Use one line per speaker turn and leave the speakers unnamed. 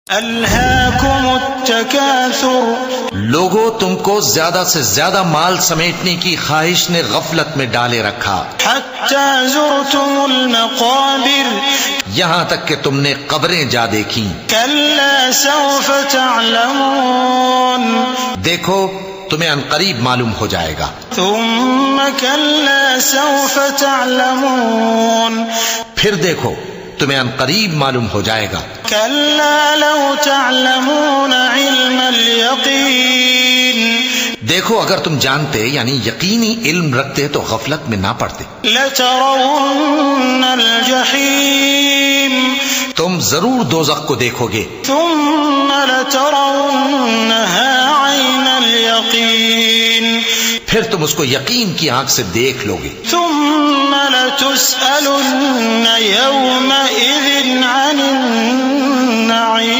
الہاکم التکاثر،
لوگوں تم کو زیادہ سے زیادہ مال سمیٹنے کی خواہش نے غفلت میں ڈالے رکھا،
حتی زرتم المقابر،
یہاں تک کہ تم نے قبریں جا دیکھیں۔
کلا سوف تعلمون،
دیکھو تمہیں عنقریب معلوم ہو جائے گا۔
ثم کلا سوف تعلمون،
پھر دیکھو تمہیں عنقریب معلوم ہو جائے گا۔
کلا لو تعلمون علم الیقین،
دیکھو اگر تم جانتے یعنی یقینی علم رکھتے تو غفلت میں نہ پڑتے۔
لترون الجحیم،
تم ضرور دوزخ کو دیکھو گے۔
ثم لترونها عین الیقین،
پھر تم اس کو یقین کی آنکھ سے دیکھ لو گے۔
ثم لتسألن یومئذ عن النعیم۔